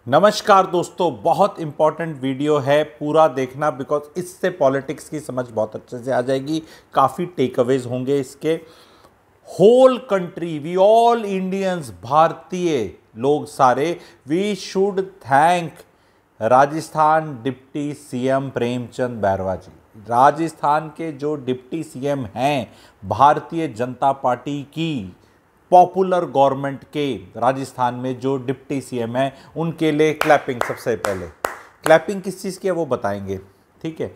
नमस्कार दोस्तों, बहुत इंपॉर्टेंट वीडियो है, पूरा देखना बिकॉज इससे पॉलिटिक्स की समझ बहुत अच्छे से आ जाएगी। काफ़ी टेकअवेज होंगे इसके। Whole country, we all Indians, भारतीय लोग सारे, we should thank Rajasthan deputy CM Premchand Bairwa ji. Rajasthan के जो डिप्टी सीएम हैं, भारतीय जनता पार्टी की पॉपुलर गवर्नमेंट के राजस्थान में जो डिप्टी सीएम है, उनके लिए क्लैपिंग। सबसे पहले क्लैपिंग किस चीज़ की है वो बताएंगे, ठीक है।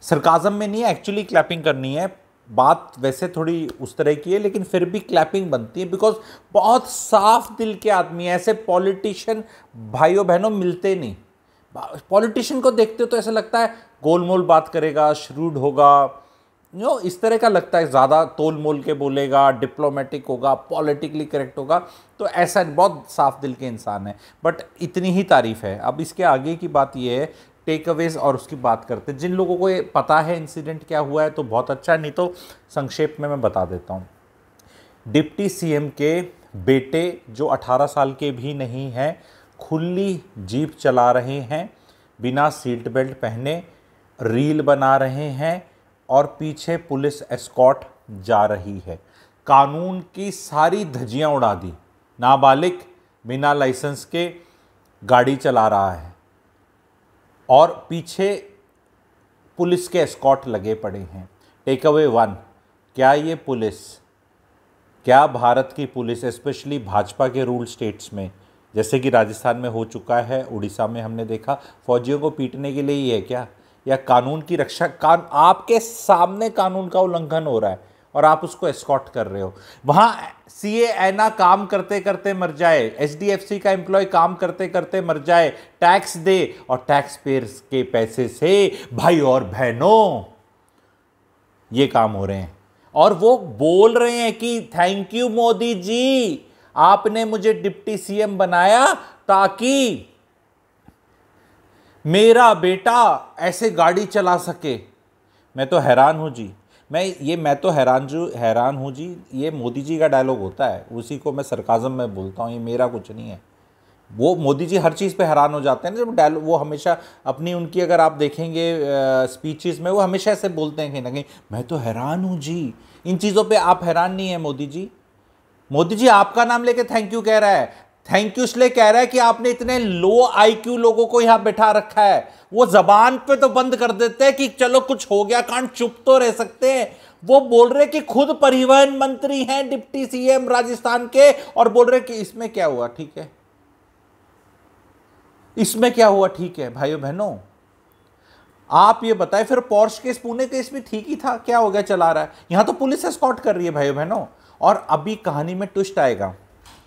सरकाजम में नहीं है, एक्चुअली क्लैपिंग करनी है। बात वैसे थोड़ी उस तरह की है, लेकिन फिर भी क्लैपिंग बनती है बिकॉज बहुत साफ दिल के आदमी है। ऐसे पॉलिटिशियन भाइयों बहनों मिलते नहीं। पॉलिटिशियन को देखते हो तो ऐसा लगता है गोलमोल बात करेगा, श्रूड होगा, इस तरह का लगता है, ज़्यादा तोल मोल के बोलेगा, डिप्लोमेटिक होगा, पॉलिटिकली करेक्ट होगा। तो ऐसा बहुत साफ दिल के इंसान है, बट इतनी ही तारीफ है। अब इसके आगे की बात यह है, टेक अवेज और उसकी बात करते हैं। जिन लोगों को ये पता है इंसिडेंट क्या हुआ है तो बहुत अच्छा है, नहीं तो संक्षेप में मैं बता देता हूँ। डिप्टी सीएम के बेटे जो 18 साल के भी नहीं हैं, खुली जीप चला रहे हैं, बिना सीट बेल्ट पहने रील बना रहे हैं और पीछे पुलिस एस्कॉर्ट जा रही है। कानून की सारी धज्जियां उड़ा दी। नाबालिग बिना लाइसेंस के गाड़ी चला रहा है और पीछे पुलिस के एस्कॉर्ट लगे पड़े हैं। टेक अवे वन, क्या ये पुलिस, क्या भारत की पुलिस, स्पेशली भाजपा के रूल स्टेट्स में, जैसे कि राजस्थान में हो चुका है, उड़ीसा में हमने देखा, फौजियों को पीटने के लिए ही है क्या, या कानून की रक्षा? आपके सामने कानून का उल्लंघन हो रहा है और आप उसको एस्कॉर्ट कर रहे हो। वहां सीए ऐना काम करते करते मर जाए, एचडीएफसी का एम्प्लॉय काम करते करते मर जाए, टैक्स दे और टैक्स पेयर्स के पैसे से भाई और बहनों ये काम हो रहे हैं। और वो बोल रहे हैं कि थैंक यू मोदी जी, आपने मुझे डिप्टी सीएम बनाया ताकि मेरा बेटा ऐसे गाड़ी चला सके। मैं तो हैरान हूँ जी, मैं तो हैरान हूँ जी। ये मोदी जी का डायलॉग होता है, उसी को मैं सरकाज़म में बोलता हूँ, ये मेरा कुछ नहीं है। वो मोदी जी हर चीज़ पे हैरान हो जाते हैं जब डायलॉग, वो हमेशा अपनी उनकी अगर आप देखेंगे स्पीचेस में, वो हमेशा ऐसे बोलते हैं कहीं ना कहीं, मैं तो हैरान हूँ जी। इन चीज़ों पे आप हैरान नहीं है मोदी जी? मोदी जी आपका नाम लेके थैंक यू कह रहा है। थैंक यू इसलिए कह रहा है कि आपने इतने लो आईक्यू लोगों को यहां बैठा रखा है। वो जबान पे तो बंद कर देते हैं कि चलो कुछ हो गया कांड, चुप तो रह सकते हैं। वो बोल रहे कि खुद परिवहन मंत्री हैं डिप्टी सीएम राजस्थान के, और बोल रहे कि इसमें क्या हुआ, ठीक है, इसमें क्या हुआ, ठीक है। भाइयों बहनों आप ये बताएं, फिर पोर्श केस, पुणे केस भी ठीक ही था, क्या हो गया, चला रहा है। यहां तो पुलिस एस्कॉर्ट कर रही है भाइयों बहनों। और अभी कहानी में ट्विस्ट आएगा।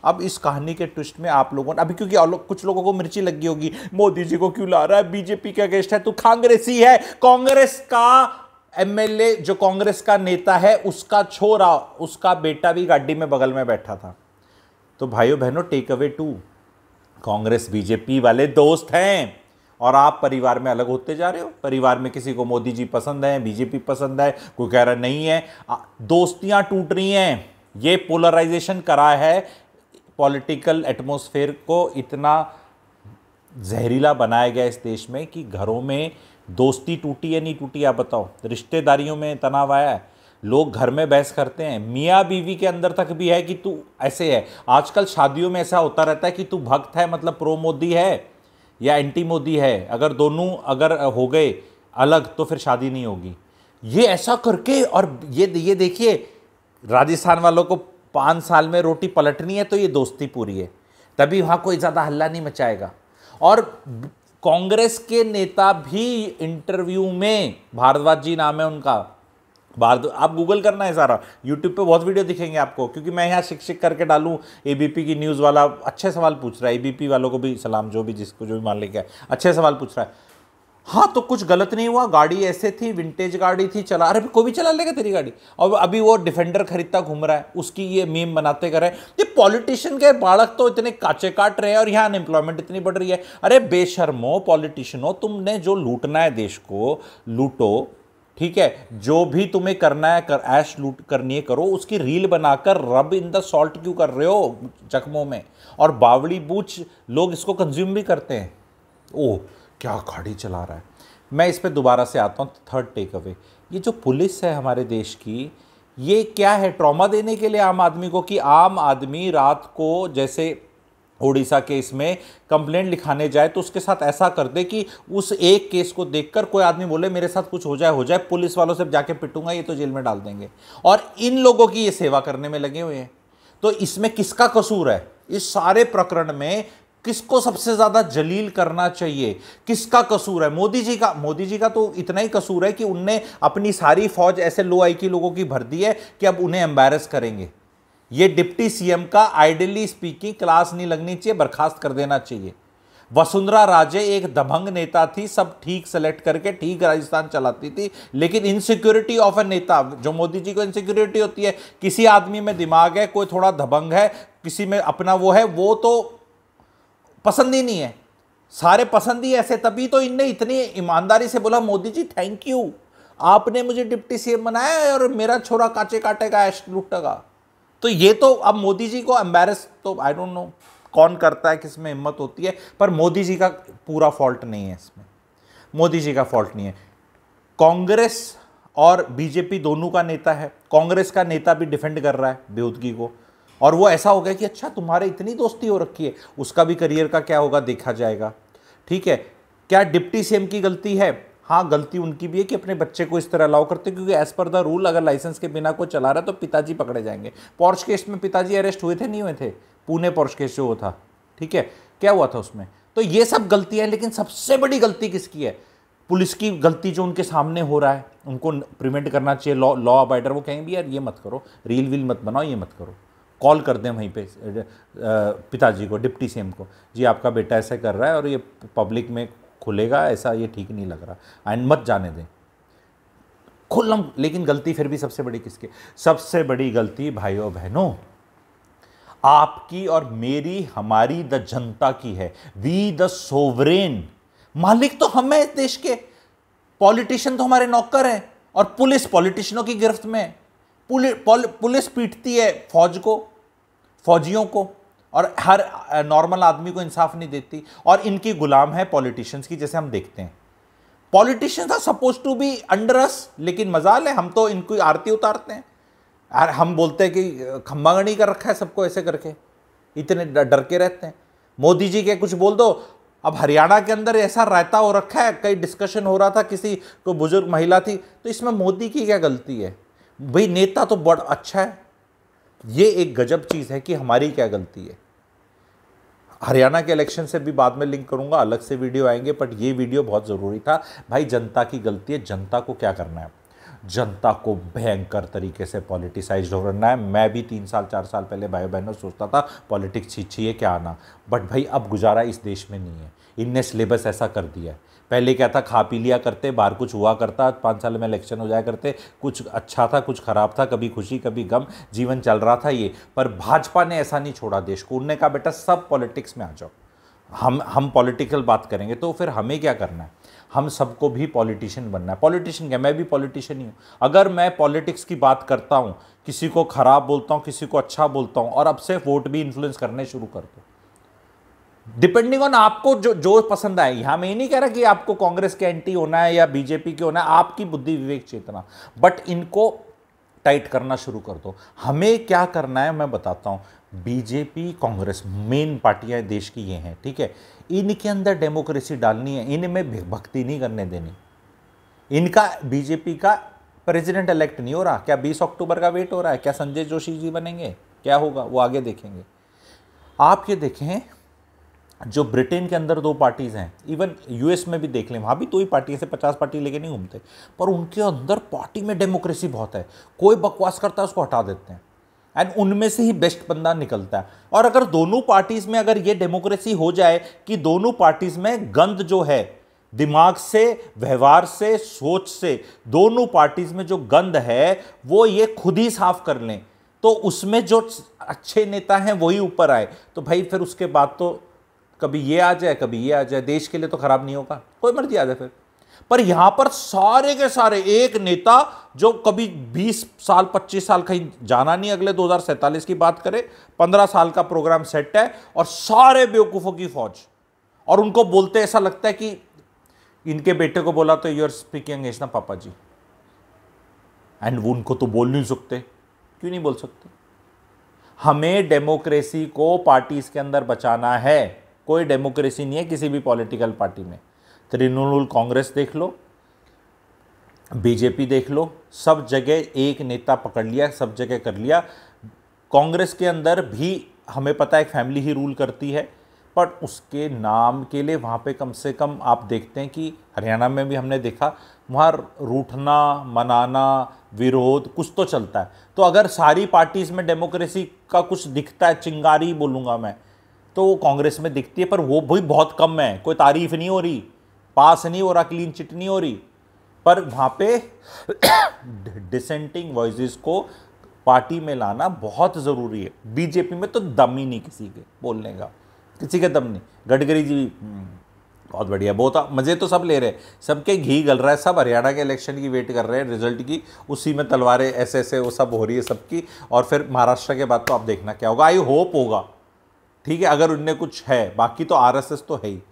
अब इस कहानी के ट्विस्ट में आप लोगों ने अभी, क्योंकि कुछ लोगों को मिर्ची लगी होगी, मोदी जी को क्यों ला रहा है, बीजेपी के अगेंस्ट है, तो कांग्रेसी है। कांग्रेस का एमएलए, जो कांग्रेस का नेता है, उसका छोरा, उसका बेटा भी गाड़ी में बगल में बैठा था। तो भाइयों बहनों, take away two, Congress BJP वाले दोस्त हैं और आप परिवार में अलग होते जा रहे हो। परिवार में किसी को मोदी जी पसंद है, बीजेपी पसंद है, कोई कह रहा नहीं है। दोस्तियां टूट रही हैं। ये पोलराइजेशन करा है, पॉलिटिकल एटमॉस्फेयर को इतना जहरीला बनाया गया इस देश में कि घरों में दोस्ती टूटी या नहीं टूटी, आप बताओ। रिश्तेदारियों में तनाव आया है, लोग घर में बहस करते हैं, मियाँ बीवी के अंदर तक भी है कि तू ऐसे है। आजकल शादियों में ऐसा होता रहता है कि तू भक्त है मतलब प्रो मोदी है या एंटी मोदी है। अगर दोनों अगर हो गए अलग तो फिर शादी नहीं होगी। ये ऐसा करके, और ये देखिए, राजस्थान वालों को 5 साल में रोटी पलटनी है तो ये दोस्ती पूरी है, तभी वहां कोई ज्यादा हल्ला नहीं मचाएगा। और कांग्रेस के नेता भी इंटरव्यू में, भारद्वाज जी नाम है उनका, आप गूगल करना है, सारा यूट्यूब पे बहुत वीडियो दिखेंगे आपको, क्योंकि मैं यहाँ शिक करके डालूं। एबीपी की न्यूज़ वाला अच्छे सवाल पूछ रहा है, एबीपी वालों को भी सलाम, जो भी जिसको जो भी मान लेके अच्छे सवाल पूछ रहा है। हाँ तो कुछ गलत नहीं हुआ, गाड़ी ऐसे थी, विंटेज गाड़ी थी, चला, अरे कोई भी चला लेगा तेरी गाड़ी। और अभी वो डिफेंडर खरीदता घूम रहा है, उसकी ये मीम बनाते कर रहे हैं। ये पॉलिटिशियन के बालक तो इतने काचे काट रहे हैं और यहाँ अनएम्प्लॉयमेंट इतनी बढ़ रही है। अरे बेशर्मो पॉलिटिशियनों, तुमने जो लूटना है देश को लूटो, ठीक है, जो भी तुम्हें करना है कर, ऐश लूट करनी है करो, उसकी रील बनाकर रब इन द सॉल्ट क्यों कर रहे हो जख्मों में? और बावड़ी बूच लोग इसको कंज्यूम भी करते हैं। ओह क्या गाड़ी चला रहा है। मैं इस पे दोबारा से आता हूँ, थर्ड टेक अवे, ये जो पुलिस है हमारे देश की, ये क्या है, ट्रॉमा देने के लिए आम आदमी को, कि आम आदमी रात को जैसे उड़ीसा केस में कंप्लेंट लिखाने जाए तो उसके साथ ऐसा कर दे कि उस एक केस को देखकर कोई आदमी बोले मेरे साथ कुछ हो जाए, पुलिस वालों से जाके पिटूंगा, ये तो जेल में डाल देंगे। और इन लोगों की ये सेवा करने में लगे हुए हैं। तो इसमें किसका कसूर है? इस सारे प्रकरण में किसको सबसे ज्यादा जलील करना चाहिए? किसका कसूर है? मोदी जी का। मोदी जी का तो इतना ही कसूर है कि उनने अपनी सारी फौज ऐसे लो आई की लोगों की भर दी है कि अब उन्हें एम्बैरस करेंगे। ये डिप्टी सीएम का आइडियली स्पीकिंग क्लास नहीं लगनी चाहिए, बर्खास्त कर देना चाहिए। वसुंधरा राजे एक दबंग नेता थी, सब ठीक सेलेक्ट करके ठीक राजस्थान चलाती थी, लेकिन इनसिक्योरिटी ऑफ ए नेता, जो मोदी जी को इनसिक्योरिटी होती है, किसी आदमी में दिमाग है, कोई थोड़ा दबंग है, किसी में अपना वो है, वो तो पसंद ही नहीं है। सारे पसंद ही ऐसे, तभी तो इनने इतनी ईमानदारी से बोला मोदी जी थैंक यू, आपने मुझे डिप्टी सीएम बनाया और मेरा छोरा काचे काटेगा, ऐश लूटेगा। तो ये तो अब मोदी जी को एम्बैरस, तो आई डोंट नो कौन करता है, किस में हिम्मत होती है, पर मोदी जी का पूरा फॉल्ट नहीं है इसमें, मोदी जी का फॉल्ट नहीं है। कांग्रेस और बीजेपी दोनों का नेता है, कांग्रेस का नेता भी डिफेंड कर रहा है बेहूदगी को, और वो ऐसा हो गया कि अच्छा तुम्हारे इतनी दोस्ती हो रखी है, उसका भी करियर का क्या होगा देखा जाएगा। ठीक है, क्या डिप्टी सीएम की गलती है? हाँ, गलती उनकी भी है कि अपने बच्चे को इस तरह अलाउ करते, क्योंकि एज पर द रूल अगर लाइसेंस के बिना कोई चला रहा है तो पिताजी पकड़े जाएंगे। पॉर्श केस में पिताजी अरेस्ट हुए थे, नहीं हुए थे? पुणे पॉर्श केस जो था, ठीक है, क्या हुआ था उसमें? तो ये सब गलतियां, लेकिन सबसे बड़ी गलती किसकी है? पुलिस की गलती, जो उनके सामने हो रहा है उनको प्रिवेंट करना चाहिए। लॉ अबाइडर वो कहेंगे यार ये मत करो, रील वील मत बनाओ, ये मत करो, कॉल कर दें वहीं पे पिताजी को, डिप्टी सीएम को, जी आपका बेटा ऐसा कर रहा है और ये पब्लिक में खुलेगा, ऐसा ये ठीक नहीं लग रहा, एंड मत जाने दें, खुल्लम। लेकिन गलती फिर भी सबसे बड़ी किसकी? सबसे बड़ी गलती भाइयों बहनों आपकी और मेरी, हमारी, द जनता की है। वी द सोवरेन, मालिक तो हम हैं इस देश के, पॉलिटिशियन तो हमारे नौकर हैं, और पुलिस पॉलिटिशियनों की गिरफ्त में है। पुलिस पीटती है फौज को, फौजियों को, और हर नॉर्मल आदमी को इंसाफ नहीं देती, और इनकी गुलाम है पॉलिटिशियंस की, जैसे हम देखते हैं। Politicians are suppose to be under us, लेकिन मजाल है हम तो इनको आरती उतारते हैं। यार हम बोलते हैं कि खंबागणी कर रखा है सबको ऐसे करके, इतने डर के रहते हैं। मोदी जी के कुछ बोल दो। अब हरियाणा के अंदर ऐसा रायता हो रखा है, कई डिस्कशन हो रहा था, किसी को बुजुर्ग महिला थी, तो इसमें मोदी की क्या गलती है भाई? नेता तो बड़ा अच्छा है, ये एक गजब चीज है कि हमारी क्या गलती है। हरियाणा के इलेक्शन से भी बाद में लिंक करूंगा, अलग से वीडियो आएंगे, बट ये वीडियो बहुत ज़रूरी था भाई। जनता की गलती है, जनता को क्या करना है? जनता को भयंकर तरीके से पॉलिटिसाइज्ड हो करना है। मैं भी 3 साल 4 साल पहले भाई बहनों सोचता था पॉलिटिक्स छी है क्या आना, बट भाई अब गुजारा इस देश में नहीं है। इनने सिलेबस ऐसा कर दिया है। पहले क्या था, खा पी लिया करते, बाहर कुछ हुआ करता, 5 साल में इलेक्शन हो जाया करते, कुछ अच्छा था कुछ खराब था, कभी खुशी कभी गम, जीवन चल रहा था ये। पर भाजपा ने ऐसा नहीं छोड़ा देश को, उनने कहा बेटा सब पॉलिटिक्स में आ जाओ, हम पॉलिटिकल बात करेंगे। तो फिर हमें क्या करना है? हम सबको भी पॉलिटिशियन बनना है। पॉलिटिशियन क्या, मैं भी पॉलिटिशियन ही हूँ। अगर मैं पॉलिटिक्स की बात करता हूँ, किसी को खराब बोलता हूँ, किसी को अच्छा बोलता हूँ, और अब से वोट भी इन्फ्लुएंस करने शुरू कर दो, डिपेंडिंग ऑन आपको जो पसंद आए। यहां मैं ये नहीं कह रहा कि आपको कांग्रेस के एंटी होना है या बीजेपी के होना है, आपकी बुद्धि विवेक चेतना, बट इनको टाइट करना शुरू कर दो। हमें क्या करना है मैं बताता हूं। बीजेपी कांग्रेस मेन पार्टियां देश की ये हैं, ठीक है। इनके अंदर डेमोक्रेसी डालनी है, इनमें भक्ति नहीं करने देनी। इनका बीजेपी का प्रेसिडेंट इलेक्ट नहीं हो रहा, क्या 20 अक्टूबर का वेट हो रहा है? क्या संजय जोशी जी बनेंगे? क्या होगा वो आगे देखेंगे। आप ये देखें, जो ब्रिटेन के अंदर 2 पार्टीज़ हैं, इवन यूएस में भी देख लें, वहाँ भी 2 ही पार्टी से 50 पार्टी लेके नहीं घूमते, पर उनके अंदर पार्टी में डेमोक्रेसी बहुत है। कोई बकवास करता है उसको हटा देते हैं, एंड उनमें से ही बेस्ट बंदा निकलता है। और अगर दोनों पार्टीज़ में अगर ये डेमोक्रेसी हो जाए कि दोनों पार्टीज़ में गंद जो है, दिमाग से, व्यवहार से, सोच से, दोनों पार्टीज़ में जो गंद है वो ये खुद ही साफ कर लें, तो उसमें जो अच्छे नेता हैं वही ऊपर आए, तो भाई फिर उसके बाद तो कभी ये आ जाए कभी ये आ जाए, देश के लिए तो खराब नहीं होगा, कोई मर्जी आ जाए फिर। पर यहां पर सारे के सारे एक नेता जो कभी 20 साल 25 साल कहीं जाना नहीं, अगले 2047 की बात करें, 15 साल का प्रोग्राम सेट है और सारे बेवकूफों की फौज, और उनको बोलते ऐसा लगता है कि इनके बेटे को बोला तो यूर स्पीकिंग इंग्लिश ना पापा जी, एंड वो उनको तो बोल नहीं सकते। क्यों नहीं बोल सकते? हमें डेमोक्रेसी को पार्टीज के अंदर बचाना है। कोई डेमोक्रेसी नहीं है किसी भी पॉलिटिकल पार्टी में। तृणमूल कांग्रेस देख लो, बीजेपी देख लो, सब जगह एक नेता पकड़ लिया, सब जगह कर लिया। कांग्रेस के अंदर भी हमें पता है एक फैमिली ही रूल करती है, पर उसके नाम के लिए वहाँ पे कम से कम आप देखते हैं कि हरियाणा में भी हमने देखा, वहाँ रूठना, मनाना, विरोध कुछ तो चलता है। तो अगर सारी पार्टीज में डेमोक्रेसी का कुछ दिखता है, चिंगारी बोलूँगा मैं, तो वो कांग्रेस में दिखती है, पर वो भी बहुत कम है। कोई तारीफ नहीं हो रही, पास नहीं हो रहा, क्लीन चिट नहीं हो रही, पर वहाँ पे डिसेंटिंग वॉइसेस को पार्टी में लाना बहुत ज़रूरी है। बीजेपी में तो दम ही नहीं किसी के बोलने का, किसी के दम नहीं। गडकरी जी बहुत बढ़िया, बहुत मज़े तो सब ले रहे हैं, सबके घी गल रहा है, सब हरियाणा के इलेक्शन की वेट कर रहे हैं, रिजल्ट की, उसी में तलवारें ऐसे ऐसे वो सब हो रही है सबकी। और फिर महाराष्ट्र के बाद तो आप देखना क्या होगा। आई होप होगा, ठीक है, अगर उनने कुछ है। बाकी तो आरएसएस तो है ही,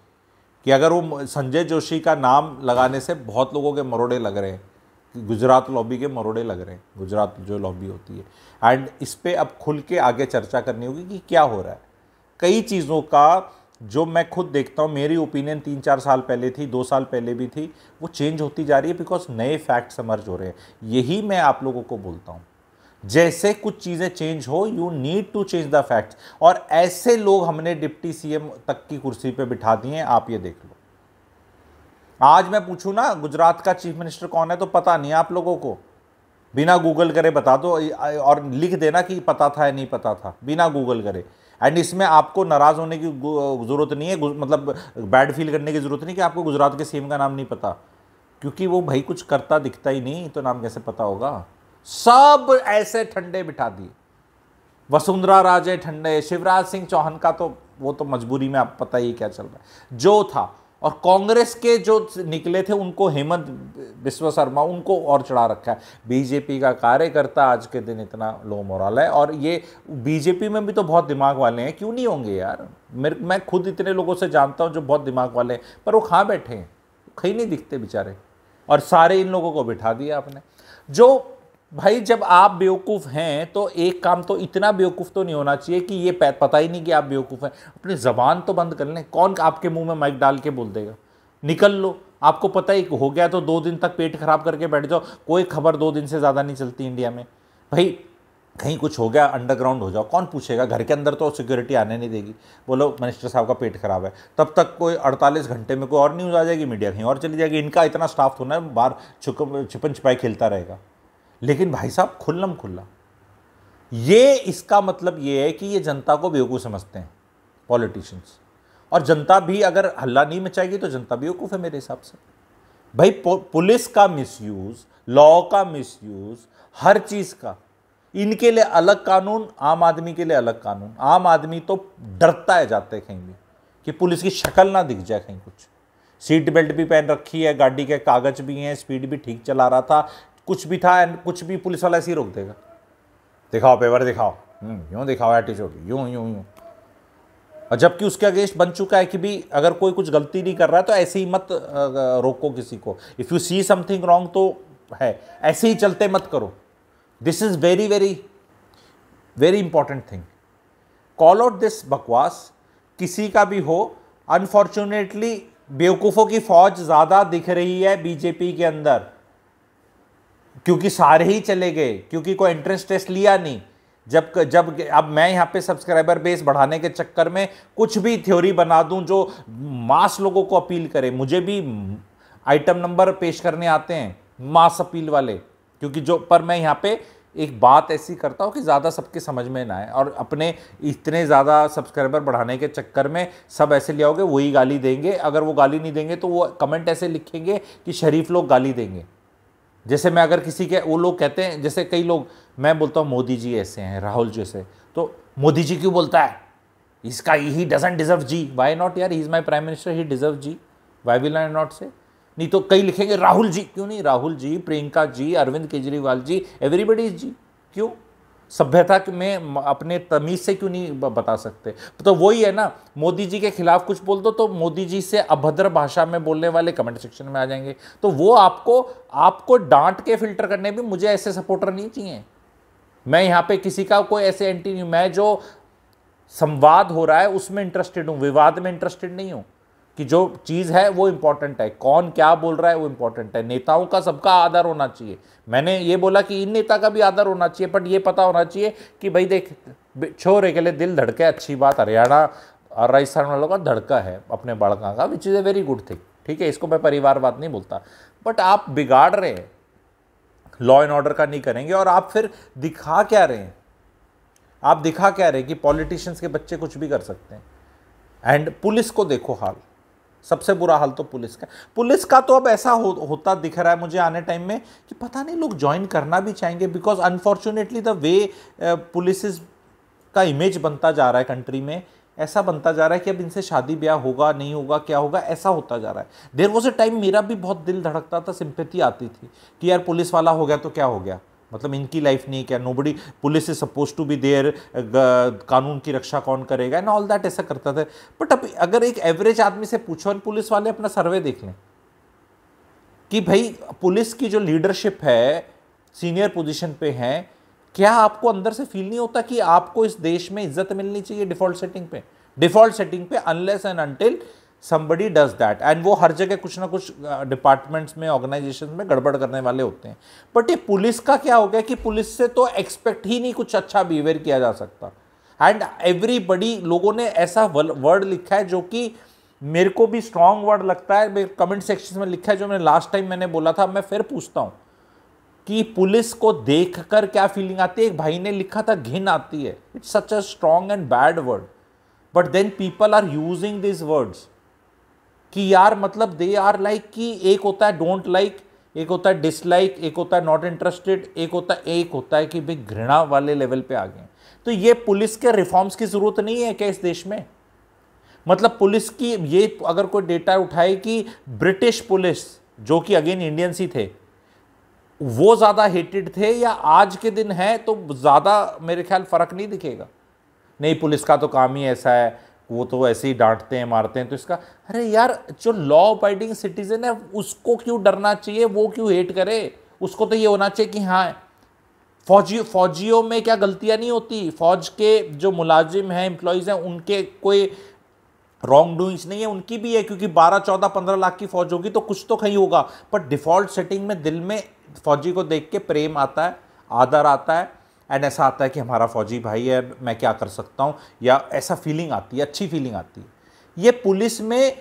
कि अगर वो संजय जोशी का नाम लगाने से बहुत लोगों के मरोड़े लग रहे हैं, गुजरात लॉबी के मरोड़े लग रहे हैं, गुजरात जो लॉबी होती है। एंड इस पर अब खुल के आगे चर्चा करनी होगी कि क्या हो रहा है। कई चीज़ों का जो मैं खुद देखता हूँ, मेरी ओपिनियन 3-4 साल पहले थी, 2 साल पहले भी थी, वो चेंज होती जा रही है, बिकॉज नए फैक्ट्स इमर्ज हो रहे हैं। यही मैं आप लोगों को बोलता हूँ, जैसे कुछ चीज़ें चेंज हो, you need to change the facts. और ऐसे लोग हमने डिप्टी सीएम तक की कुर्सी पे बिठा दिए हैं, आप ये देख लो। आज मैं पूछूं ना गुजरात का चीफ मिनिस्टर कौन है, तो पता नहीं आप लोगों को, बिना गूगल करे बता दो, और लिख देना कि पता था या नहीं पता था, बिना गूगल करे। एंड इसमें आपको नाराज़ होने की ज़रूरत नहीं है, मतलब बैड फील करने की ज़रूरत नहीं कि आपको गुजरात के सीएम का नाम नहीं पता, क्योंकि वो भाई कुछ करता दिखता ही नहीं, तो नाम कैसे पता होगा। सब ऐसे ठंडे बिठा दिए, वसुंधरा राजे ठंडे, शिवराज सिंह चौहान का तो वो तो मजबूरी में, आप पता ही क्या चल रहा है जो था। और कांग्रेस के जो निकले थे उनको, हेमंत बिस्वा शर्मा, उनको और चढ़ा रखा है। बीजेपी का कार्यकर्ता आज के दिन इतना लो मोरल है, और ये बीजेपी में भी तो बहुत दिमाग वाले हैं, क्यों नहीं होंगे यार। मैं खुद इतने लोगों से जानता हूं जो बहुत दिमाग वाले हैं, पर वो कहाँ बैठे हैं, कहीं नहीं दिखते बेचारे, और सारे इन लोगों को बिठा दिया आपने। जो भाई जब आप बेवकूफ़ हैं तो एक काम तो, इतना बेवकूफ़ तो नहीं होना चाहिए कि ये पता ही नहीं कि आप बेवकूफ़ हैं। अपनी ज़बान तो बंद कर लें। कौन आपके मुंह में माइक डाल के बोल देगा, निकल लो। आपको पता ही हो गया तो 2 दिन तक पेट खराब करके बैठ जाओ, कोई खबर 2 दिन से ज़्यादा नहीं चलती इंडिया में। भाई कहीं कुछ हो गया, अंडरग्राउंड हो जाओ, कौन पूछेगा। घर के अंदर तो सिक्योरिटी आने नहीं देगी, बोलो मिनिस्टर साहब का पेट खराब है, तब तक कोई 48 घंटे में कोई और न्यूज़ आ जाएगी, मीडिया कहीं और चली जाएगी। इनका इतना स्टाफ होना है, बाहर छुपन छिपाई खेलता रहेगा। लेकिन भाई साहब खुल्लम खुल्ला, ये इसका मतलब ये है कि ये जनता को बेवकूफ़ समझते हैं पॉलिटिशियंस, और जनता भी अगर हल्ला नहीं मचाएगी तो जनता बेवकूफ़ है मेरे हिसाब से। भाई पुलिस का मिसयूज़, लॉ का मिसयूज़, हर चीज़ का, इनके लिए अलग कानून, आम आदमी के लिए अलग कानून। आम आदमी तो डरता है जाते कहीं भी कि पुलिस की शक्ल ना दिख जाए कहीं कुछ। सीट बेल्ट भी पहन रखी है, गाड़ी के कागज भी हैं, स्पीड भी ठीक चला रहा था, कुछ भी था, एंड कुछ भी पुलिस वाला ऐसे ही रोक देगा, दिखाओ पेपर दिखाओ, यूँ दिखाओ एटीट्यूड, यूँ यूँ यूँ। और जबकि उसके अगेंस्ट बन चुका है कि भी अगर कोई कुछ गलती नहीं कर रहा है तो ऐसे ही मत रोको किसी को। If you see something wrong तो है, ऐसे ही चलते मत करो। This is very very very important thing. Call out this बकवास, किसी का भी हो। अनफॉर्चुनेटली बेवकूफ़ों की फौज ज़्यादा दिख रही है बीजेपी के अंदर, क्योंकि सारे ही चले गए, क्योंकि कोई एंट्रेंस टेस्ट लिया नहीं। जब अब मैं यहाँ पे सब्सक्राइबर बेस बढ़ाने के चक्कर में कुछ भी थ्योरी बना दूं जो मास लोगों को अपील करे। मुझे भी आइटम नंबर पेश करने आते हैं मास अपील वाले, क्योंकि जो, पर मैं यहाँ पे एक बात ऐसी करता हूँ कि ज़्यादा सबके समझ में ना आए, और अपने इतने ज़्यादा सब्सक्राइबर बढ़ाने के चक्कर में सब ऐसे ले आओगे, वही गाली देंगे। अगर वो गाली नहीं देंगे तो वो कमेंट ऐसे लिखेंगे कि शरीफ लोग गाली देंगे। जैसे मैं अगर किसी के, वो लोग कहते हैं, जैसे कई लोग, मैं बोलता हूँ मोदी जी ऐसे हैं, राहुल जैसे, तो मोदी जी क्यों बोलता है, इसका he doesn't deserve ji. Why not यार, he is my prime minister, he deserve ji, why will I not say. नहीं तो कई लिखेंगे राहुल जी, क्यों नहीं राहुल जी, प्रियंका जी, अरविंद केजरीवाल जी, एवरीबडी जी, क्यों? सभ्यता में अपने तमीज से क्यों नहीं बता सकते? तो वही है ना, मोदी जी के खिलाफ कुछ बोल दो तो मोदी जी से अभद्र भाषा में बोलने वाले कमेंट सेक्शन में आ जाएंगे। तो वो आपको डांट के फिल्टर करने भी मुझे ऐसे सपोर्टर नहीं चाहिए। मैं यहां पे किसी का कोई ऐसे एंटी नहीं, मैं जो संवाद हो रहा है उसमें इंटरेस्टेड हूं, विवाद में इंटरेस्टेड नहीं हूं। कि जो चीज है वो इंपॉर्टेंट है, कौन क्या बोल रहा है वो इंपॉर्टेंट है। नेताओं का सबका आदर होना चाहिए। मैंने ये बोला कि इन नेता का भी आदर होना चाहिए, बट ये पता होना चाहिए कि भाई देख, छोरे के लिए दिल धड़के, अच्छी बात, हरियाणा और राजस्थान वालों का धड़का है अपने बड़का का, which is a very good thing, ठीक है, इसको मैं परिवारवाद नहीं बोलता। बट आप बिगाड़ रहे हैं, लॉ एंड ऑर्डर का नहीं करेंगे, और आप फिर दिखा क्या रहे हैं? आप दिखा क्या रहे कि पॉलिटिशियंस के बच्चे कुछ भी कर सकते हैं। एंड पुलिस को देखो हाल, सबसे बुरा हाल तो पुलिस का तो अब ऐसा होता दिख रहा है मुझे आने टाइम में कि पता नहीं लोग ज्वाइन करना भी चाहेंगे, because unfortunately the way police का इमेज बनता जा रहा है कंट्री में, ऐसा बनता जा रहा है कि अब इनसे शादी ब्याह होगा नहीं होगा, क्या होगा, ऐसा होता जा रहा है। देयर वॉज अ टाइम मेरा भी बहुत दिल धड़कता था, सिंपैथी आती थी कि यार पुलिस वाला हो गया तो क्या हो गया, मतलब इनकी लाइफ नहीं है क्या, nobody, police is suppose to be there, कानून की रक्षा कौन करेगा एंड ऑल दैट, ऐसा करता था। बट अब अगर एक एवरेज आदमी से पूछो, और पुलिस वाले अपना सर्वे देख लें कि भाई पुलिस की जो लीडरशिप है, सीनियर पोजीशन पे है, क्या आपको अंदर से फील नहीं होता कि आपको इस देश में इज्जत मिलनी चाहिए डिफॉल्ट सेटिंग पे unless and until somebody does that। And वो हर जगह कुछ ना कुछ डिपार्टमेंट्स में, ऑर्गेनाइजेशन में गड़बड़ करने वाले होते हैं। बट ये पुलिस का क्या हो गया कि पुलिस से तो एक्सपेक्ट ही नहीं कुछ अच्छा बिहेवियर किया जा सकता। एंड एवरीबडी, लोगों ने ऐसा वर्ड लिखा है जो कि मेरे को भी स्ट्रॉन्ग वर्ड लगता है, मेरे कमेंट सेक्शन में लिखा है, जो मैंने लास्ट टाइम मैंने बोला था, मैं फिर पूछता हूँ कि पुलिस को देखकर क्या फीलिंग आती है। एक भाई ने लिखा था घिन आती है। It's such a strong and bad word, but then people are using this words कि यार मतलब दे आर लाइक कि एक होता है डोंट लाइक, एक होता है डिसलाइक, एक होता है नॉट इंटरेस्टेड, एक होता है कि भाई घृणा वाले लेवल पे आ गए। तो ये पुलिस के रिफॉर्म्स की जरूरत नहीं है क्या इस देश में? मतलब पुलिस की ये अगर कोई डेटा उठाए कि ब्रिटिश पुलिस, जो कि अगेन इंडियंस ही थे, वो ज्यादा हेटेड थे या आज के दिन है, तो ज्यादा मेरे ख्याल फर्क नहीं दिखेगा। नहीं, पुलिस का तो काम ही ऐसा है, वो तो ऐसे ही डांटते हैं मारते हैं, तो इसका, अरे यार जो लॉ अबाइडिंग सिटीजन है उसको क्यों डरना चाहिए, वो क्यों हेट करे? उसको तो ये होना चाहिए कि हाँ, फौजियों में क्या गलतियां नहीं होती, फौज के जो मुलाजिम हैं, एम्प्लॉयज हैं, उनके कोई रॉन्ग डूइंग्स नहीं है, उनकी भी है, क्योंकि 12, 14, 15 लाख की फौज होगी तो कुछ तो कहीं होगा। पर डिफॉल्ट सेटिंग में दिल में फौजी को देख के प्रेम आता है, आदर आता है, एंड ऐसा आता है कि हमारा फौजी भाई है, मैं क्या कर सकता हूँ, या ऐसा फीलिंग आती है, अच्छी फीलिंग आती है। ये पुलिस में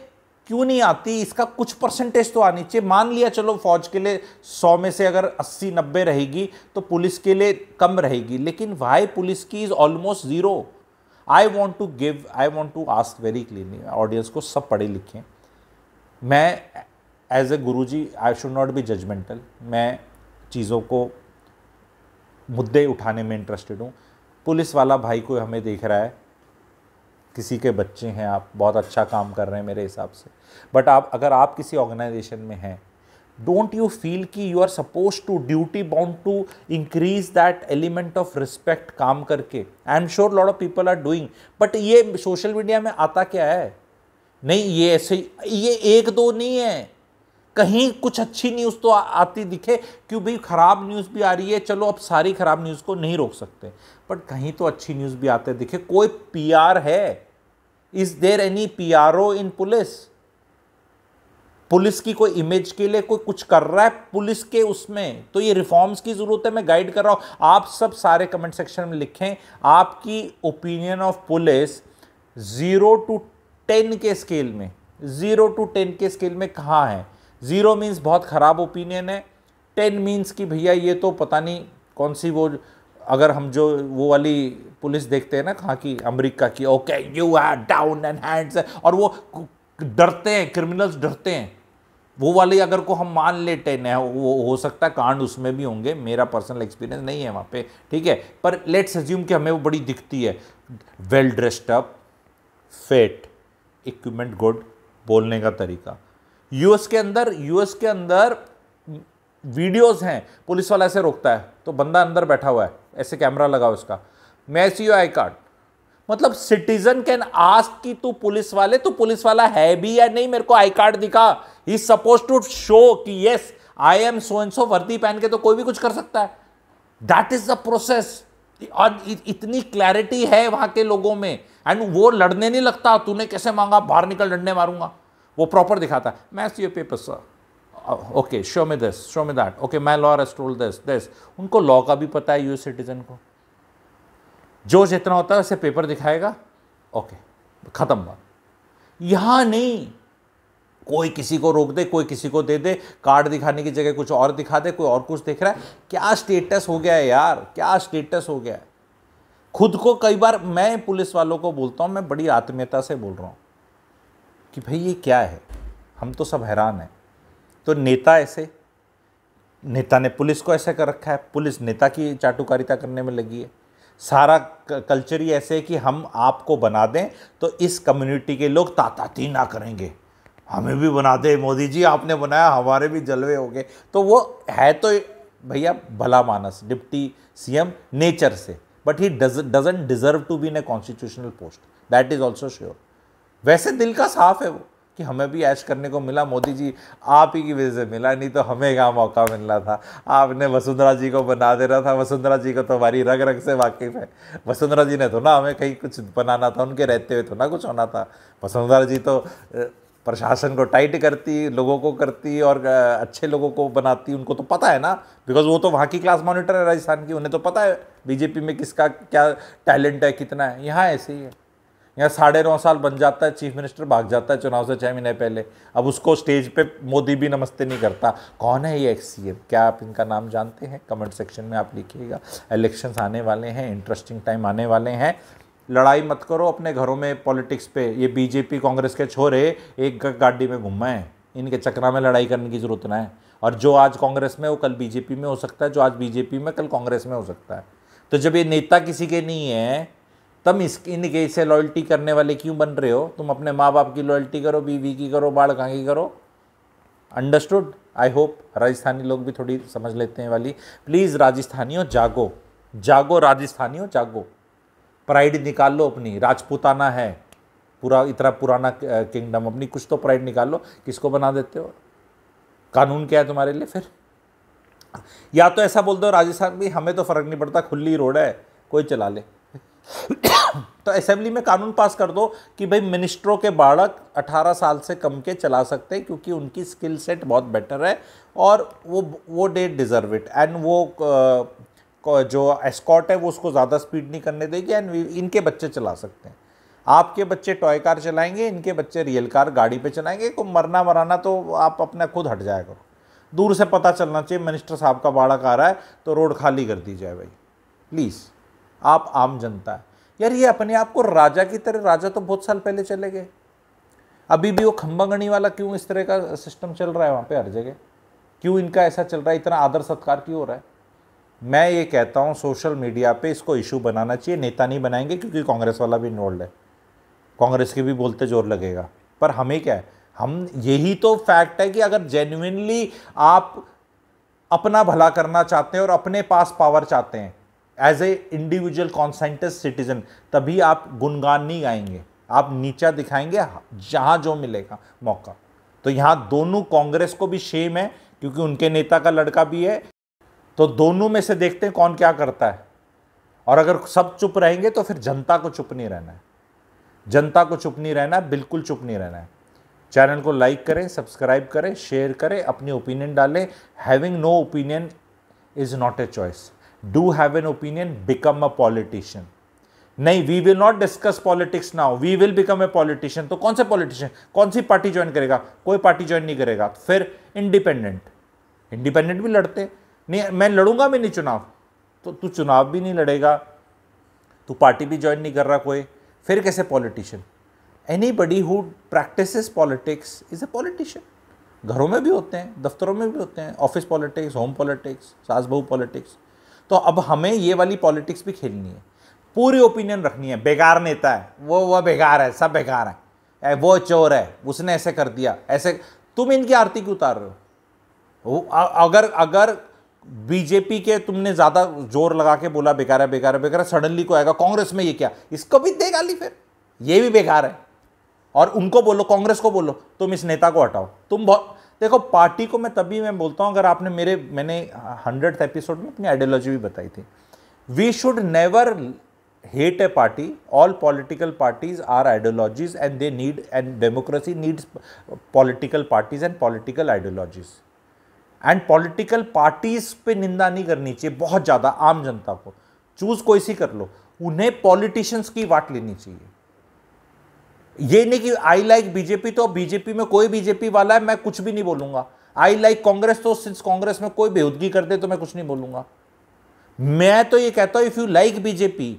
क्यों नहीं आती? इसका कुछ परसेंटेज तो आनी चाहिए। मान लिया चलो फौज के लिए 100 में से अगर 80-90 रहेगी तो पुलिस के लिए कम रहेगी, लेकिन वाई पुलिस की is almost zero. I want to ask very clearly, audience को सब पढ़े लिखे, मैं as a guru ji I should not be judgmental, मैं चीज़ों को, मुद्दे उठाने में इंटरेस्टेड हूँ। पुलिस वाला भाई को हमें देख रहा है, किसी के बच्चे हैं, आप बहुत अच्छा काम कर रहे हैं मेरे हिसाब से, बट अगर आप किसी ऑर्गेनाइजेशन में हैं, डोंट यू फील कि you are suppose to, duty bound to increase that element of respect काम करके? I am sure lot of people are doing, but ये सोशल मीडिया में आता क्या है? नहीं, ये ऐसे, ये एक दो नहीं है, कहीं कुछ अच्छी न्यूज़ तो आती दिखे, क्यों भाई खराब न्यूज़ भी आ रही है, चलो अब सारी खराब न्यूज़ को नहीं रोक सकते, बट कहीं तो अच्छी न्यूज़ भी आते दिखे। कोई पीआर है? Is there any PRO in police? Police की कोई इमेज के लिए कोई कुछ कर रहा है पुलिस के उसमें? तो ये रिफॉर्म्स की जरूरत है, मैं गाइड कर रहा हूं। आप सब सारे कमेंट सेक्शन में लिखें आपकी ओपिनियन ऑफ पुलिस 0 to 10 के स्केल में, 0 to 10 के स्केल में कहाँ है? 0 मीन्स बहुत खराब ओपिनियन है, 10 मीन्स कि भैया ये तो पता नहीं कौन सी, वो अगर हम जो वो वाली पुलिस देखते हैं ना कहाँ की, अमेरिका की, okay you are down and hands, और वो डरते हैं, क्रिमिनल्स डरते हैं, वो वाली अगर को हम मान ले 10 है, वो हो सकता है कांड उसमें भी होंगे, मेरा पर्सनल एक्सपीरियंस नहीं है वहाँ पे, ठीक है, पर लेट्स अज्यूम कि हमें वो बड़ी दिखती है, well dressed up, fit, equipment good, बोलने का तरीका, यूएस के अंदर वीडियोस हैं, पुलिस वाला ऐसे रोकता है तो बंदा अंदर बैठा हुआ है, ऐसे कैमरा लगा हुआ उसका, मैं सी आई कार्ड। मतलब सिटीजन कैन आस्क कि तू पुलिस वाला है भी या नहीं, मेरे को आई कार्ड दिखा। ही सपोज टू शो कि yes I am so and so, वर्दी पहन के तो कोई भी कुछ कर सकता है। That is the process. और इतनी क्लैरिटी है वहां के लोगों में, एंड वो लड़ने नहीं लगता, तूने कैसे मांगा, बाहर निकल, डंडे मारूंगा। वो प्रॉपर दिखाता है, मैं see paper sir, okay show me this, show me that, okay my law has told this. उनको लॉ का भी पता है यूएस सिटीजन को। जो जितना होता है उसे पेपर दिखाएगा, ओके खत्म बात। यहां नहीं, कोई किसी को रोक दे, कोई किसी को दे दे, कार्ड दिखाने की जगह कुछ और दिखा दे, कोई और कुछ दिख रहा है। क्या स्टेटस हो गया है यार, क्या स्टेटस हो गया है। खुद को कई बार मैं पुलिस वालों को बोलता हूं, मैं बड़ी आत्मीयता से बोल रहा हूं कि भाई ये क्या है, हम तो सब हैरान हैं। तो नेता ऐसे, नेता ने पुलिस को ऐसे कर रखा है, पुलिस नेता की चाटुकारिता करने में लगी है। सारा कल्चर ही ऐसे है कि हम आपको बना दें तो इस कम्युनिटी के लोग ताताती ना करेंगे, हमें भी बना दे मोदी जी, आपने बनाया, हमारे भी जलवे हो गए। तो वो है तो भैया भला मानस, डिप्टी सीएम नेचर से, but he doesn't deserve to be in a constitutional post, that is also sure. वैसे दिल का साफ है वो कि हमें भी ऐश करने को मिला, मोदी जी आप ही की वजह से मिला, नहीं तो हमें क्या मौका मिल रहा था। आपने वसुंधरा जी को बना दे रहा था, वसुंधरा जी को तो हमारी रग रग से वाकिफ है। वसुंधरा जी ने तो ना हमें कहीं कुछ बनाना था, उनके रहते हुए तो ना कुछ होना था। वसुंधरा जी तो प्रशासन को टाइट करती, लोगों को करती और अच्छे लोगों को बनाती, उनको तो पता है ना, बिकॉज वो तो वहाँ की क्लास मॉनिटर है राजस्थान की, उन्हें तो पता है बीजेपी में किसका क्या टैलेंट है, कितना है। यहाँ ऐसे ही है, यहाँ 9.5 साल बन जाता है चीफ मिनिस्टर, भाग जाता है चुनाव से 6 महीने पहले। अब उसको स्टेज पे मोदी भी नमस्ते नहीं करता। कौन है ये एक्स सीएम, क्या आप इनका नाम जानते हैं? कमेंट सेक्शन में आप लिखिएगा। इलेक्शंस आने वाले हैं, इंटरेस्टिंग टाइम आने वाले हैं। लड़ाई मत करो अपने घरों में पॉलिटिक्स पे। ये बीजेपी कांग्रेस के छोरे एक गाड़ी में घूम हैं, इनके चक्रा में लड़ाई करने की जरूरत ना है। और जो आज कांग्रेस में वो कल बीजेपी में हो सकता है, जो आज बीजेपी में कल कांग्रेस में हो सकता है। तो जब ये नेता किसी के नहीं है, तब इनके से लॉयल्टी करने वाले क्यों बन रहे हो? तुम अपने माँ बाप की लॉयल्टी करो, बीवी की करो, बाढ़ कहाँ की करो। अंडरस्टूड? आई होप राजस्थानी लोग भी थोड़ी समझ लेते हैं वाली। प्लीज़ राजस्थानियों जागो, जागो राजस्थानियों जागो, प्राइड निकाल लो अपनी। राजपूताना है पूरा, इतना पुराना किंगडम, अपनी कुछ तो प्राइड निकाल लो। किसको बना देते हो? कानून क्या है तुम्हारे लिए फिर? या तो ऐसा बोल दो राजस्थान भी हमें तो फ़र्क नहीं पड़ता, खुली रोड है, कोई चला ले। तो असेंबली में कानून पास कर दो कि भाई मिनिस्टरों के बालक 18 साल से कम के चला सकते हैं, क्योंकि उनकी स्किल सेट बहुत बेटर है और वो दे डिजर्व इट। एंड वो जो एस्कॉर्ट है वो उसको ज़्यादा स्पीड नहीं करने देगी, एंड इनके बच्चे चला सकते हैं। आपके बच्चे टॉय कार चलाएंगे, इनके बच्चे रियल कार गाड़ी पे चलाएंगे। को मरना मराना तो आप अपना खुद हट जाया करो। दूर से पता चलना चाहिए मिनिस्टर साहब का बालक आ रहा है तो रोड खाली कर दी जाए भाई प्लीज़। आप आम जनता है यार, ये अपने आप को राजा की तरह, राजा तो बहुत साल पहले चले गए, अभी भी वो खंबागणी वाला क्यों इस तरह का सिस्टम चल रहा है वहाँ पे हर जगह? क्यों इनका ऐसा चल रहा है? इतना आदर सत्कार क्यों हो रहा है? मैं ये कहता हूँ सोशल मीडिया पे इसको इशू बनाना चाहिए। नेता नहीं बनाएंगे क्योंकि कांग्रेस वाला भी इन्वॉल्व है, कांग्रेस के भी बोलते जोर लगेगा। पर हमें क्या है, हम यही तो फैक्ट है कि अगर जेन्युइनली आप अपना भला करना चाहते हैं और अपने पास पावर चाहते हैं एज ए इंडिविजुअल कॉन्सेंटस सिटीजन, तभी आप गुणगान नहीं गाएंगे, आप नीचा दिखाएंगे जहां जो मिलेगा मौका। तो यहां दोनों, कांग्रेस को भी शेम है क्योंकि उनके नेता का लड़का भी है, तो दोनों में से देखते हैं कौन क्या करता है। और अगर सब चुप रहेंगे तो फिर जनता को चुप नहीं रहना है, जनता को चुप नहीं रहना है, बिल्कुल चुप नहीं रहना है। चैनल को लाइक करें, सब्सक्राइब करें, शेयर करें, अपनी ओपिनियन डालें। Having no opinion is not a choice. Do have an opinion, become a politician. नहीं, we will not discuss politics now, we will become a politician. तो कौन से पॉलिटिशियन, कौन सी पार्टी ज्वाइन करेगा? कोई पार्टी ज्वाइन नहीं करेगा। फिर इंडिपेंडेंट, इंडिपेंडेंट भी लड़ते नहीं, मैं लड़ूंगा भी नहीं चुनाव, तो तू चुनाव भी नहीं लड़ेगा, तू पार्टी भी ज्वाइन नहीं कर रहा कोई, फिर कैसे politician? Anybody who practices politics is a politician. घरों में भी होते हैं, दफ्तरों में भी होते हैं, ऑफिस पॉलिटिक्स, होम पॉलिटिक्स, सास बहू पॉलिटिक्स। तो अब हमें ये वाली पॉलिटिक्स भी खेलनी है, पूरी ओपिनियन रखनी है। बेकार नेता है, वो बेकार है, सब बेकार है, वो चोर है, उसने ऐसे कर दिया, ऐसे तुम इनकी आरती क्यों उतार रहे हो? अगर अगर बीजेपी के तुमने ज्यादा जोर लगा के बोला बेकार है बेकार है बेकार है, सडनली को आएगा कांग्रेस में ये क्या, इसको भी दे गाली, फिर ये भी बेकार है। और उनको बोलो, कांग्रेस को बोलो तुम इस नेता को हटाओ। तुम बहुत देखो, पार्टी को मैं बोलता हूं, अगर आपने मैंने 100th एपिसोड में अपनी आइडियोलॉजी भी बताई थी। We should never hate a party. All political parties are ideologies and they need, and democracy needs political parties and political ideologies. And political parties पे निंदा नहीं करनी चाहिए बहुत ज्यादा। आम जनता को चूज कोई सी कर लो, उन्हें पॉलिटिशियंस की बात लेनी चाहिए। ये नहीं कि आई लाइक बीजेपी तो बीजेपी में कोई बीजेपी वाला है मैं कुछ भी नहीं बोलूंगा, आई लाइक कांग्रेस तो सिंस कांग्रेस में कोई बेहूदगी कर दे तो मैं कुछ नहीं बोलूंगा। मैं तो ये कहता हूं if you like BJP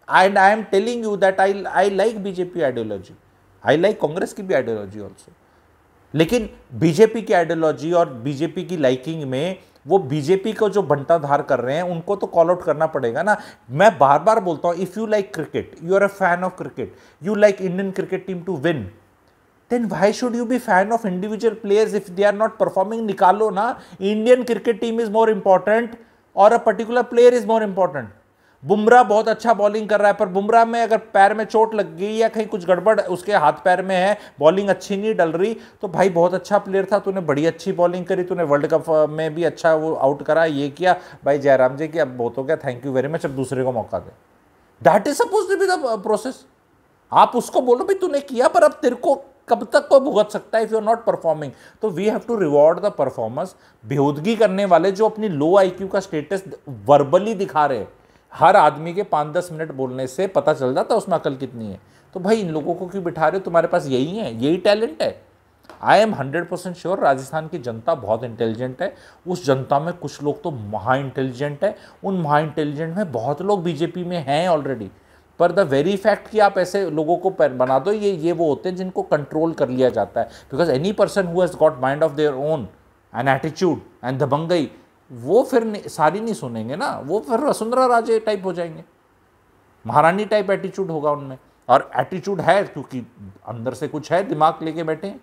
and I am telling you that I like BJP ideology, I like Congress की भी आइडियोलॉजी ऑल्सो, लेकिन बीजेपी की आइडियोलॉजी और बीजेपी की लाइकिंग में वो बीजेपी को जो बंटाधार कर रहे हैं उनको तो कॉल आउट करना पड़ेगा ना। मैं बार बार बोलता हूं, if you like cricket, you are a fan of cricket, you like Indian cricket team to win, then why should you be fan of individual players if they are not performing? निकालो ना, Indian cricket team is more important और a particular player is more important. Bumrah बहुत अच्छा bowling कर रहा है, पर बुमराह में अगर पैर में चोट लग गई या कहीं कुछ गड़बड़ उसके हाथ पैर में है, बॉलिंग अच्छी नहीं डल रही, तो भाई बहुत अच्छा प्लेयर था, तूने बड़ी अच्छी बॉलिंग करी, तूने वर्ल्ड कप में भी अच्छा वो आउट करा, ये किया, भाई जयराम जी की अब बहुत हो गया, थैंक यू वेरी मच, अब दूसरे को मौका दे। That is suppose to be the process. आप उसको बोलो भाई तूने किया, पर अब तेरे को कब तक को भुगत सकता है if you are not performing? तो we have to reward the performance. बेहूदगी करने वाले जो अपनी लो आईक्यू का स्टेटस वर्बली दिखा रहे हैं, हर आदमी के 5-10 मिनट बोलने से पता चल जाता है उसमें अकल कितनी है। तो भाई इन लोगों को क्यों बिठा रहे हो? तुम्हारे पास यही है, यही टैलेंट है। आई एम 100% श्योर राजस्थान की जनता बहुत इंटेलिजेंट है। उस जनता में कुछ लोग तो महा इंटेलिजेंट है, उन महा इंटेलिजेंट में बहुत लोग बीजेपी में हैं ऑलरेडी। पर द वेरी फैक्ट कि आप ऐसे लोगों को बना दो, ये वो होते हैं जिनको कंट्रोल कर लिया जाता है। Because any person who has got mind of their own an attitude and दबंगई, वो फिर सारी नहीं सुनेंगे ना, वो फिर वसुंधरा राजे टाइप हो जाएंगे, महारानी टाइप एटीट्यूड होगा उनमें। और एटीट्यूड है क्योंकि अंदर से कुछ है, दिमाग लेके बैठे हैं।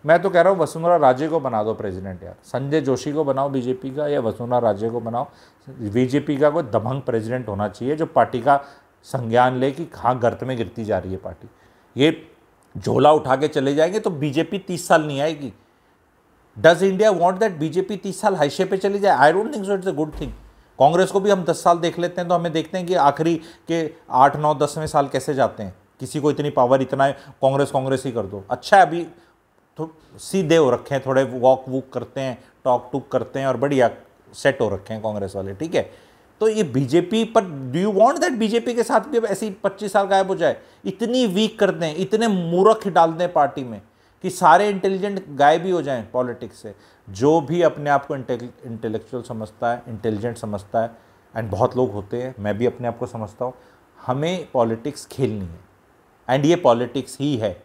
मैं तो कह रहा हूँ वसुंधरा राजे को बना दो प्रेसिडेंट यार, संजय जोशी को बनाओ बीजेपी का, या वसुंधरा राजे को बनाओ। बीजेपी का कोई दबंग प्रेसिडेंट होना चाहिए जो पार्टी का संज्ञान ले कि हाँ गर्त में गिरती जा रही है पार्टी। ये झोला उठा के चले जाएंगे तो बीजेपी 30 साल नहीं आएगी। Does India want that BJP 30 साल हाइशे पे चली जाए? I don't think so, it's a good thing. Congress को भी हम 10 साल देख लेते हैं तो हमें देखते हैं कि आखिरी के 8, 9, 10वें साल कैसे जाते हैं। किसी को इतनी पावर, इतना है, कांग्रेस ही कर दो। अच्छा है, अभी तो सीधे हो रखे हैं, थोड़े वॉक वूक करते हैं, टॉक टूक करते हैं और बढ़िया सेट हो रखे हैं कांग्रेस वाले, ठीक है। तो ये बीजेपी पर do you want that BJP के साथ भी अब ऐसी 25 साल गायब हो जाए? इतनी वीक कर दें, इतने मूर्ख डाल दें पार्टी में कि सारे इंटेलिजेंट गायब ही हो जाएं पॉलिटिक्स से। जो भी अपने आप को इंटेलेक्चुअल समझता है, इंटेलिजेंट समझता है, एंड बहुत लोग होते हैं, मैं भी अपने आप को समझता हूँ, हमें पॉलिटिक्स खेलनी है एंड ये पॉलिटिक्स ही है।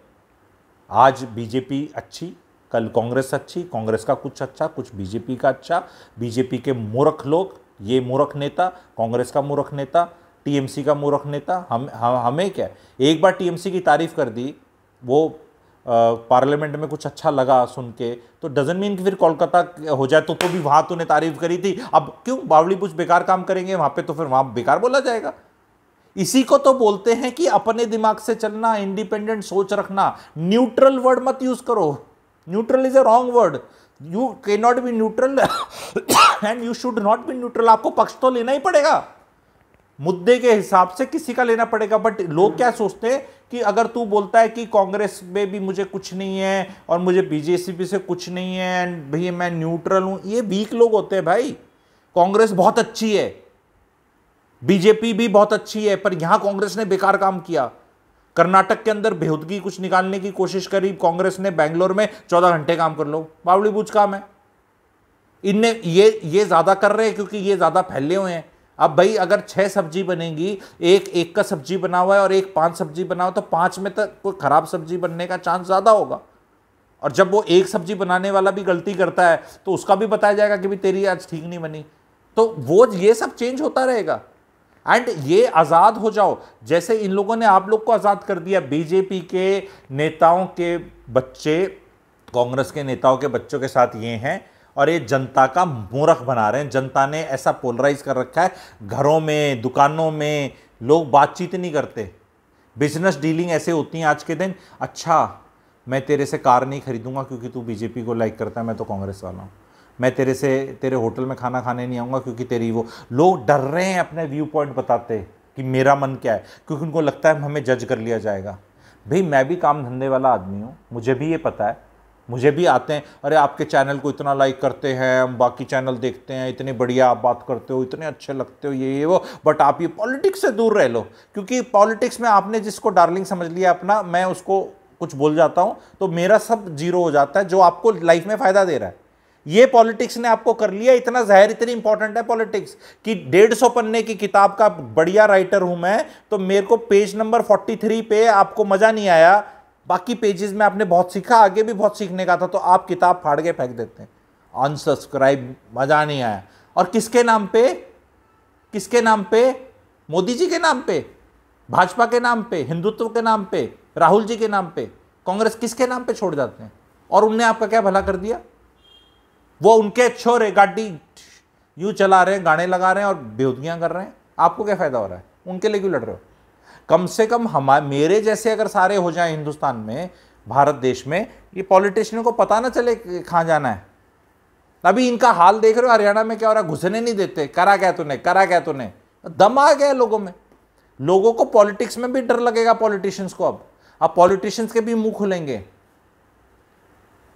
आज बीजेपी अच्छी, कल कांग्रेस अच्छी, कांग्रेस का कुछ अच्छा, कुछ बीजेपी का अच्छा, बीजेपी के मूर्ख लोग, ये मूर्ख नेता, कांग्रेस का मूर्ख नेता, टीएमसी का मूर्ख नेता। हमें क्या, एक बार टीएमसी की तारीफ कर दी, वो पार्लियामेंट में कुछ अच्छा लगा सुन के, तो डजंट मीन कि फिर कोलकाता हो जाए तो भी वहां तूने तारीफ करी थी, अब क्यों बावली कुछ बेकार काम करेंगे वहां पे, तो फिर वहां बेकार बोला जाएगा। इसी को तो बोलते हैं कि अपने दिमाग से चलना, इंडिपेंडेंट सोच रखना। न्यूट्रल वर्ड मत यूज करो, neutral is a wrong word. You can not be neutral and you should not B neutral. आपको पक्ष तो लेना ही पड़ेगा, मुद्दे के हिसाब से किसी का लेना पड़ेगा। बट लोग क्या सोचते हैं कि अगर तू बोलता है कि कांग्रेस में भी मुझे कुछ नहीं है और मुझे बीजेपी से कुछ नहीं है एंड भाई मैं न्यूट्रल हूं, ये वीक लोग होते हैं भाई। कांग्रेस बहुत अच्छी है, बीजेपी भी बहुत अच्छी है, पर यहां कांग्रेस ने बेकार काम किया। कर्नाटक के अंदर बेहूदगी कुछ निकालने की कोशिश करी कांग्रेस ने, बेंगलोर में 14 घंटे काम कर लो, बावली बूझ काम है। इनने ये ज्यादा कर रहे हैं क्योंकि ये ज्यादा फैले हुए हैं। अब भाई अगर 6 सब्जी बनेगी, एक का सब्जी बना हुआ है और एक 5 सब्जी बना हुआ, तो 5 में तो कोई खराब सब्जी बनने का चांस ज्यादा होगा। और जब वो एक सब्जी बनाने वाला भी गलती करता है तो उसका भी बताया जाएगा कि भी तेरी आज ठीक नहीं बनी। तो वो ये सब चेंज होता रहेगा एंड ये आजाद हो जाओ। जैसे इन लोगों ने आप लोग को आजाद कर दिया, बीजेपी के नेताओं के बच्चे कांग्रेस के नेताओं के बच्चों के साथ ये हैं और ये जनता का मूर्ख बना रहे हैं। जनता ने ऐसा पोलराइज कर रखा है, घरों में, दुकानों में लोग बातचीत नहीं करते, बिजनेस डीलिंग ऐसे होती हैं आज के दिन। अच्छा, मैं तेरे से कार नहीं खरीदूंगा क्योंकि तू बीजेपी को लाइक करता है, मैं तो कांग्रेस वाला हूँ। मैं तेरे होटल में खाना खाने नहीं आऊँगा क्योंकि तेरी वो। लोग डर रहे हैं अपने व्यू पॉइंट बताते कि मेरा मन क्या है, क्योंकि उनको लगता है हमें जज कर लिया जाएगा। भाई मैं भी काम धंधे वाला आदमी हूँ, मुझे भी ये पता है, मुझे भी आते हैं, अरे आपके चैनल को इतना लाइक करते हैं, हम बाकी चैनल देखते हैं, इतने बढ़िया आप बात करते हो, इतने अच्छे लगते हो, ये वो, बट आप ये पॉलिटिक्स से दूर रह लो, क्योंकि पॉलिटिक्स में आपने जिसको डार्लिंग समझ लिया अपना, मैं उसको कुछ बोल जाता हूँ तो मेरा सब जीरो हो जाता है जो आपको लाइफ में फायदा दे रहा है। ये पॉलिटिक्स ने आपको कर लिया इतना जहर, इतनी इंपॉर्टेंट है पॉलिटिक्स कि 150 पन्ने की किताब का बढ़िया राइटर हूं मैं, तो मेरे को पेज नंबर 43 पे आपको मजा नहीं आया, बाकी पेजेस में आपने बहुत सीखा, आगे भी बहुत सीखने का था, तो आप किताब फाड़ के फेंक देते हैं, अनसब्सक्राइब, मजा नहीं आया। और किसके नाम पे? किसके नाम पे? मोदी जी के नाम पे, भाजपा के नाम पे, हिंदुत्व के नाम पे, राहुल जी के नाम पे, कांग्रेस किसके नाम पे छोड़ जाते हैं? और उनने आपका क्या भला कर दिया? वो उनके छोरे गाड़ी यूं चला रहे हैं, गाने लगा रहे हैं और बेहुदगियां कर रहे हैं, आपको क्या फायदा हो रहा है? उनके लिए क्यों लड़ रहे हो? कम से कम मेरे जैसे अगर सारे हो जाएं हिंदुस्तान में, भारत देश में, ये पॉलिटिशियन को पता ना चले कहां जाना है। अभी इनका हाल देख रहे हो, हरियाणा में क्या हो रहा है, घुसने नहीं देते, करा क्या तूने, करा क्या तूने, दम आ गया लोगों में। लोगों को पॉलिटिक्स में भी डर लगेगा पॉलिटिशियंस को। अब पॉलिटिशियंस के भी मुंह खुलेंगे।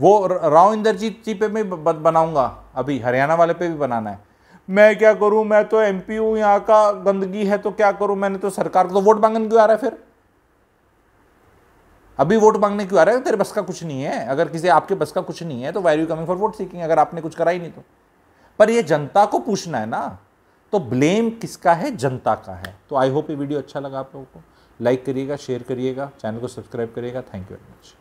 वो राव इंद्रजीत जी पे भी बनाऊंगा, अभी हरियाणा वाले पे भी बनाना है। मैं क्या करूं, मैं तो एमपी हूं, यहां का गंदगी है तो क्या करूं, मैंने तो सरकार को। तो वोट मांगने क्यों आ रहा है फिर? अभी वोट मांगने क्यों आ रहा है? तेरे बस का कुछ नहीं है। अगर किसी आपके बस का कुछ नहीं है तो why are you coming for vote seeking, अगर आपने कुछ करा ही नहीं तो। पर ये जनता को पूछना है ना, तो ब्लेम किसका है? जनता का है। तो आई होप ये वीडियो अच्छा लगा आप लोगों को। लाइक करिएगा, शेयर करिएगा, चैनल को सब्सक्राइब करिएगा। Thank you very much.